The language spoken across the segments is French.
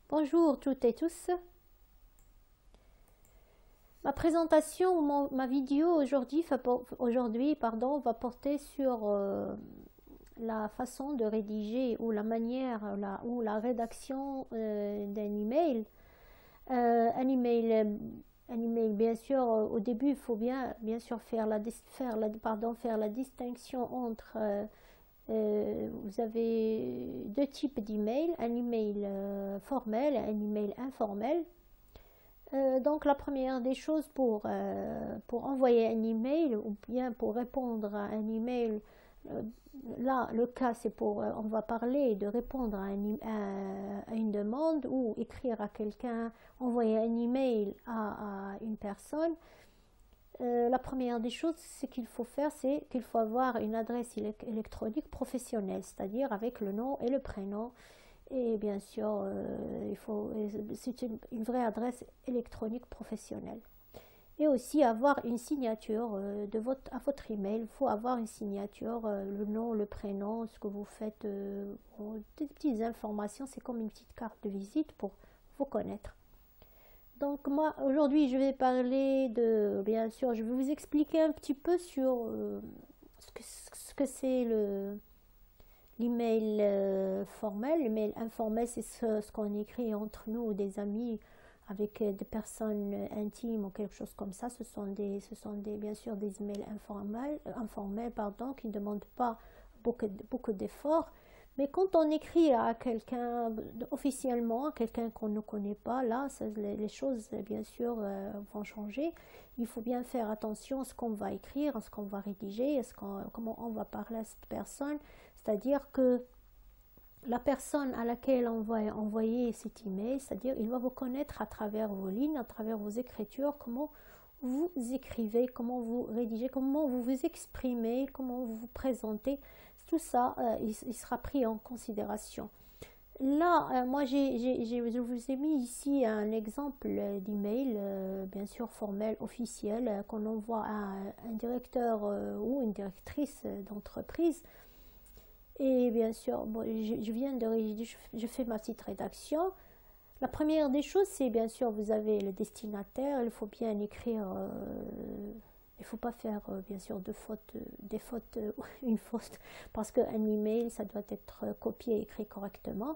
Bonjour toutes et tous. Ma présentation, ma vidéo aujourd'hui, va porter sur la façon de rédiger ou la manière ou la rédaction d'un email. Un email, bien sûr, au début, il faut bien sûr faire la distinction entre vous avez deux types d'emails, un email formel et un email informel. Donc la première des choses pour envoyer un email ou bien pour répondre à un email, euh, là le cas c'est on va parler de répondre à une demande ou écrire à quelqu'un, envoyer un email à une personne. La première des choses c'est qu'il faut avoir une adresse électronique professionnelle, c'est-à-dire avec le nom et le prénom. Et bien sûr, c'est une vraie adresse électronique professionnelle. Et aussi avoir une signature à votre email. Il faut avoir une signature, le nom, le prénom, ce que vous faites, des petites informations. C'est comme une petite carte de visite pour vous connaître. Donc moi, aujourd'hui, je vais parler bien sûr, je vais vous expliquer un petit peu sur ce que c'est l'email formel. L'email informel, c'est ce qu'on écrit entre nous ou des amis avec des personnes intimes ou quelque chose comme ça. Ce sont bien sûr des emails informels qui ne demandent pas beaucoup d'efforts. Mais quand on écrit à quelqu'un officiellement, à quelqu'un qu'on ne connaît pas, là, les choses, bien sûr, vont changer. Il faut bien faire attention à ce qu'on va écrire, à ce qu'on va rédiger, comment on va parler à cette personne. C'est-à-dire que la personne à laquelle on va envoyer cet email, c'est-à-dire il va vous connaître à travers vos lignes, à travers vos écritures, comment vous écrivez, comment vous rédigez, comment vous vous exprimez, comment vous vous présentez. Tout ça, il sera pris en considération. Là, moi, je vous ai mis ici un exemple d'email, bien sûr formel, officiel, qu'on envoie à un directeur ou une directrice d'entreprise. Et bien sûr, bon, je viens de rédiger, je fais ma petite rédaction. La première des choses, c'est bien sûr, vous avez le destinataire, il faut bien écrire, il ne faut pas faire bien sûr des fautes, une faute, parce qu'un email, ça doit être copié et écrit correctement.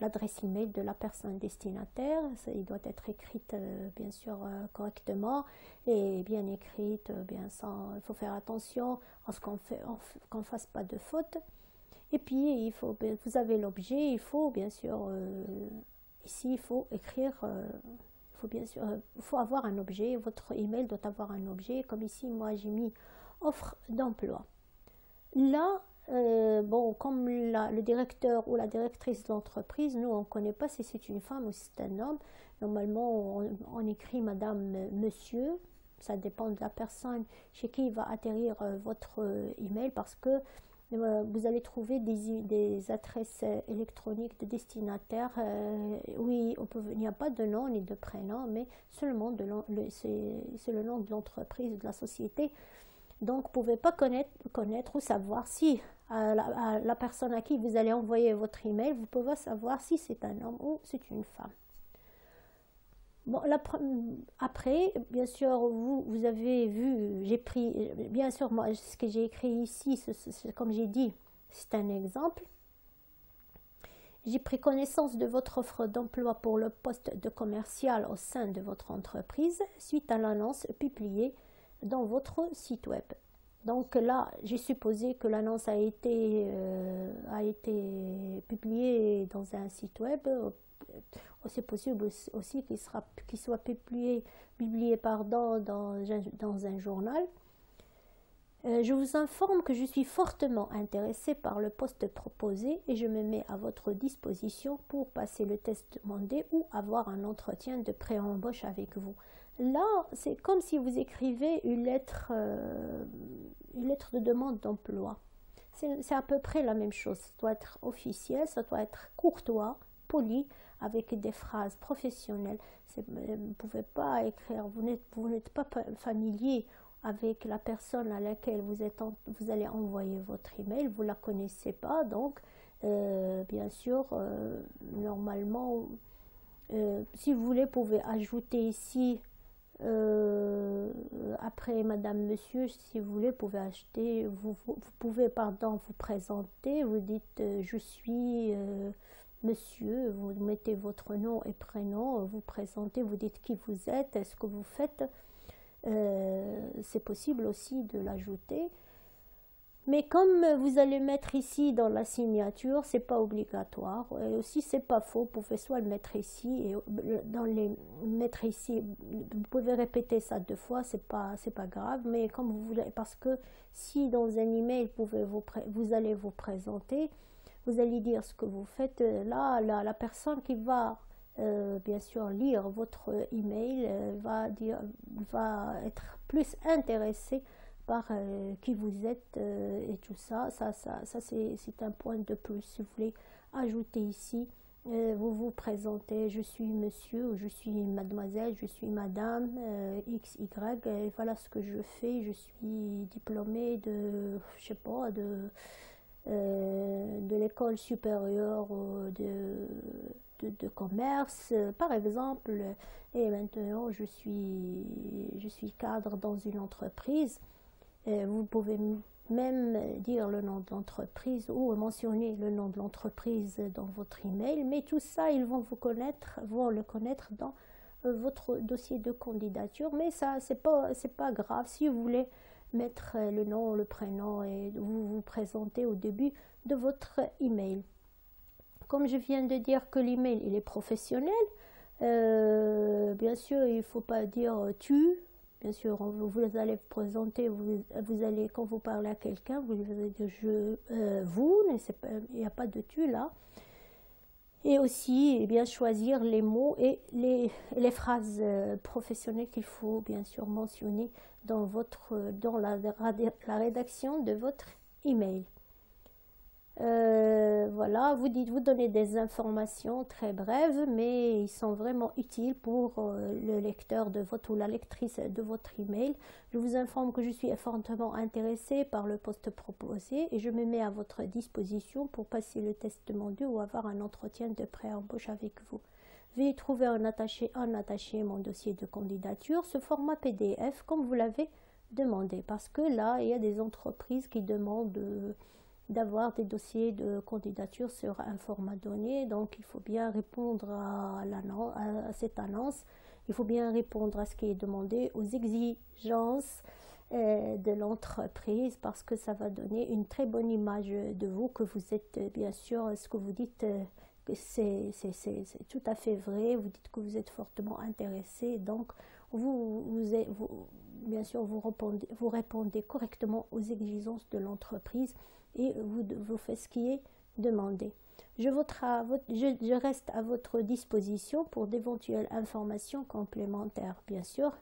L'adresse email de la personne destinataire, il doit être écrite bien sûr correctement et bien écrite, il faut faire attention à ce qu'on ne fasse pas de fautes. Et puis, vous avez l'objet, il faut bien sûr, ici, il faut écrire, il faut avoir un objet, votre email doit avoir un objet, comme ici, moi, j'ai mis offre d'emploi. Là, bon, comme le directeur ou la directrice de l'entreprise, nous, on ne connaît pas si c'est une femme ou si c'est un homme. Normalement, on écrit madame, monsieur, ça dépend de la personne chez qui va atterrir votre email, parce que vous allez trouver des adresses électroniques de destinataires. Oui, il n'y a pas de nom ni de prénom, mais seulement c'est le nom de l'entreprise, de la société. Donc, vous ne pouvez pas connaître ou savoir si la personne à qui vous allez envoyer votre email, vous pouvez savoir si c'est un homme ou c'est une femme. Bon, après, bien sûr, vous avez vu, j'ai pris, bien sûr, moi, ce que j'ai écrit ici, comme j'ai dit, c'est un exemple. J'ai pris connaissance de votre offre d'emploi pour le poste de commercial au sein de votre entreprise suite à l'annonce publiée dans votre site web. Donc là, j'ai supposé que l'annonce a été publiée dans un site web. C'est possible aussi qu'il soit publié dans un journal. Je vous informe que je suis fortement intéressée par le poste proposé et je me mets à votre disposition pour passer le test demandé ou avoir un entretien de pré-embauche avec vous. Là, c'est comme si vous écrivez une lettre de demande d'emploi. C'est à peu près la même chose. Ça doit être officiel, ça doit être courtois, poli, avec des phrases professionnelles. Vous ne pouvez pas écrire, vous n'êtes pas familier avec la personne à laquelle vous allez envoyer votre email, vous ne la connaissez pas, donc bien sûr, normalement, Si vous voulez, vous pouvez ajouter ici, après Madame, Monsieur, si vous voulez, vous pouvez acheter, vous pouvez, pardon, vous présenter, vous dites je suis Monsieur, vous mettez votre nom et prénom, vous présentez, vous dites qui vous êtes, est-ce que vous faites. C'est possible aussi de l'ajouter. Mais comme vous allez mettre ici dans la signature, c'est pas obligatoire. Et aussi, c'est pas faux. Vous pouvez soit le mettre ici et dans les mettre ici. Vous pouvez répéter ça 2 fois, c'est pas grave. Mais comme vous voulez, parce que si dans un email vous allez vous présenter, vous allez dire ce que vous faites. Là, la personne qui va bien sûr lire votre email va être plus intéressée par qui vous êtes et tout ça. Ça c'est un point de plus. Si vous voulez ajouter ici, vous vous présentez, je suis monsieur, ou je suis mademoiselle, je suis madame, XY, et voilà ce que je fais. Je suis diplômée de, je sais pas, de l'école supérieure de commerce, par exemple, et maintenant je suis cadre dans une entreprise. Vous pouvez même dire le nom de l'entreprise ou mentionner le nom de l'entreprise dans votre email, mais tout ça, ils vont vont le connaître dans votre dossier de candidature. Mais ça, c'est pas grave. Si vous voulez mettre le nom, le prénom et vous vous présenter au début de votre email. Comme je viens de dire que l'email il est professionnel, bien sûr, il ne faut pas dire tu. Bien sûr, vous allez vous présenter, vous allez, quand vous parlez à quelqu'un, vous allez dire vous, il n'y a pas de tu là. Et aussi, bien choisir les mots et les phrases professionnelles qu'il faut bien sûr mentionner dans la rédaction de votre email. Voilà, vous donnez des informations très brèves, mais ils sont vraiment utiles pour le lecteur de votre ou la lectrice de votre email. Je vous informe que je suis fortement intéressée par le poste proposé et je me mets à votre disposition pour passer le test demandé ou avoir un entretien de pré-embauche avec vous. Veuillez trouver en attaché mon dossier de candidature, ce format PDF comme vous l'avez demandé, parce que là, il y a des entreprises qui demandent d'avoir des dossiers de candidature sur un format donné, donc il faut bien répondre à cette annonce, il faut bien répondre à ce qui est demandé, aux exigences de l'entreprise, parce que ça va donner une très bonne image de vous, que vous êtes bien sûr, ce que vous dites que c'est tout à fait vrai, vous dites que vous êtes fortement intéressé, donc bien sûr vous répondez correctement aux exigences de l'entreprise et vous faites ce qui est demandé. Je reste à votre disposition pour d'éventuelles informations complémentaires, bien sûr,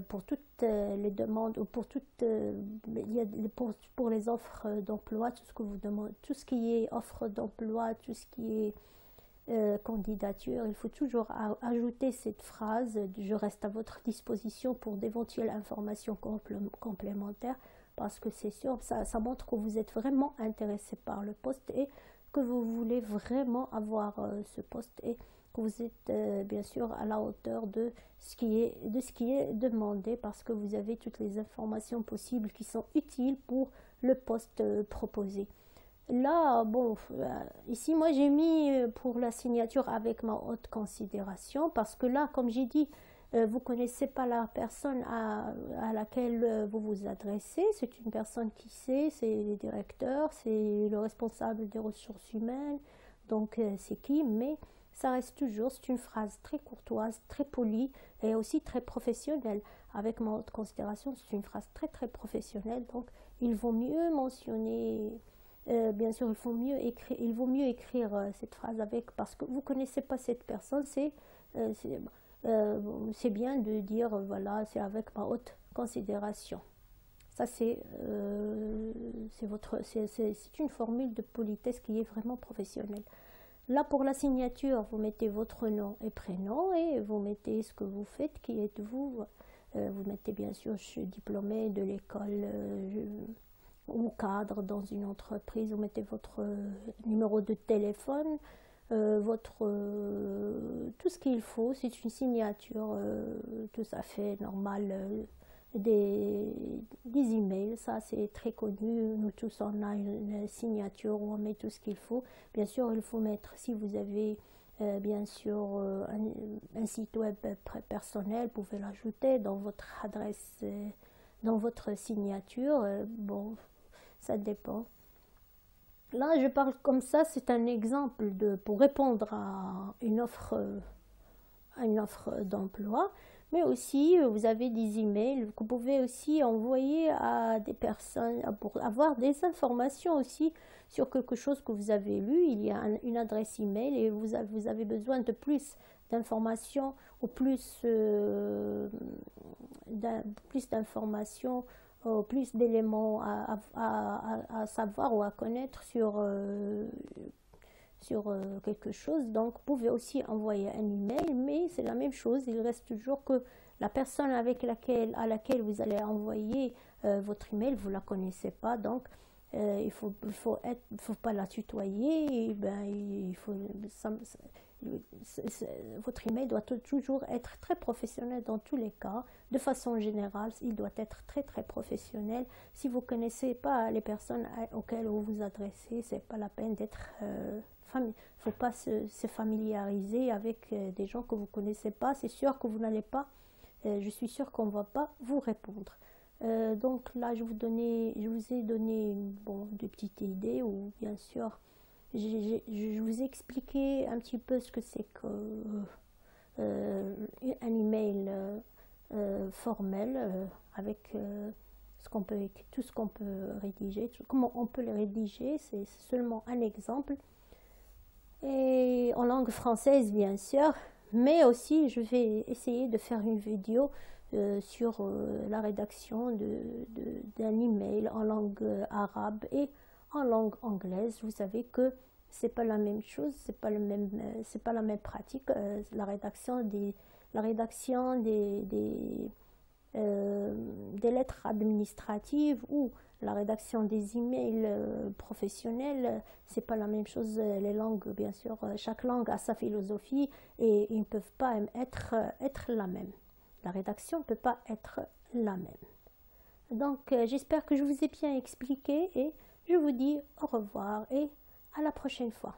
pour toutes les demandes ou pour les offres d'emploi, tout ce que vous demandez, tout ce qui est offre d'emploi, tout ce qui est candidature, il faut toujours ajouter cette phrase « Je reste à votre disposition pour d'éventuelles informations complémentaires » parce que c'est sûr, ça montre que vous êtes vraiment intéressé par le poste et que vous voulez vraiment avoir ce poste et que vous êtes bien sûr à la hauteur de ce qui est demandé, parce que vous avez toutes les informations possibles qui sont utiles pour le poste proposé. Là, bon, ici, moi, j'ai mis pour la signature avec ma haute considération, parce que là, comme j'ai dit, vous connaissez pas la personne à laquelle vous vous adressez. C'est une personne qui sait, c'est le directeur, c'est le responsable des ressources humaines, donc c'est qui, mais ça reste toujours, c'est une phrase très courtoise, très polie et aussi très professionnelle. Avec ma haute considération, c'est une phrase très très professionnelle, donc il vaut mieux mentionner... bien sûr, il vaut mieux écrire cette phrase parce que vous ne connaissez pas cette personne. C'est bien de dire, voilà, c'est avec ma haute considération. Ça, c'est une formule de politesse qui est vraiment professionnelle. Là, pour la signature, vous mettez votre nom et prénom et vous mettez ce que vous faites, qui êtes-vous. Vous mettez bien sûr, je suis diplômée de l'école... ou cadre dans une entreprise, vous mettez votre numéro de téléphone, tout ce qu'il faut. C'est une signature tout à fait normale des emails. Ça, c'est très connu. Nous tous, on a une signature où on met tout ce qu'il faut. Bien sûr, il faut mettre, si vous avez bien sûr un site web personnel, vous pouvez l'ajouter dans votre adresse, dans votre signature. Bon, ça dépend. Là, je parle comme ça, c'est un exemple pour répondre à une offre d'emploi, mais aussi vous avez des emails que vous pouvez aussi envoyer à des personnes pour avoir des informations aussi sur quelque chose que vous avez lu. Il y a une adresse email et vous avez besoin de plus d'informations ou plus d'informations, plus d'éléments à savoir ou à connaître sur quelque chose. Donc, vous pouvez aussi envoyer un email, mais c'est la même chose. Il reste toujours que la personne à laquelle vous allez envoyer votre email, vous ne la connaissez pas. Donc, il faut pas la tutoyer. Votre email doit toujours être très professionnel dans tous les cas. De façon générale, il doit être très très professionnel. Si vous ne connaissez pas les personnes auxquelles vous vous adressez, c'est pas la peine d'être il ne faut pas se familiariser avec des gens que vous ne connaissez pas. C'est sûr que vous n'allez pas, je suis sûre qu'on ne va pas vous répondre. Donc là, je vous ai donné des petites idées, ou bien sûr, je vous ai expliqué un petit peu ce que c'est un email formel avec tout ce qu'on peut rédiger, comment on peut le rédiger. C'est seulement un exemple. Et en langue française bien sûr, mais aussi je vais essayer de faire une vidéo sur la rédaction d'un email en langue arabe et en langue anglaise. Vous savez que c'est pas la même chose, c'est pas la même pratique. La rédaction des lettres administratives ou la rédaction des emails professionnels, c'est pas la même chose. Les langues, bien sûr, chaque langue a sa philosophie et ils ne peuvent pas être la même. La rédaction ne peut pas être la même. Donc, j'espère que je vous ai bien expliqué et je vous dis au revoir et à la prochaine fois.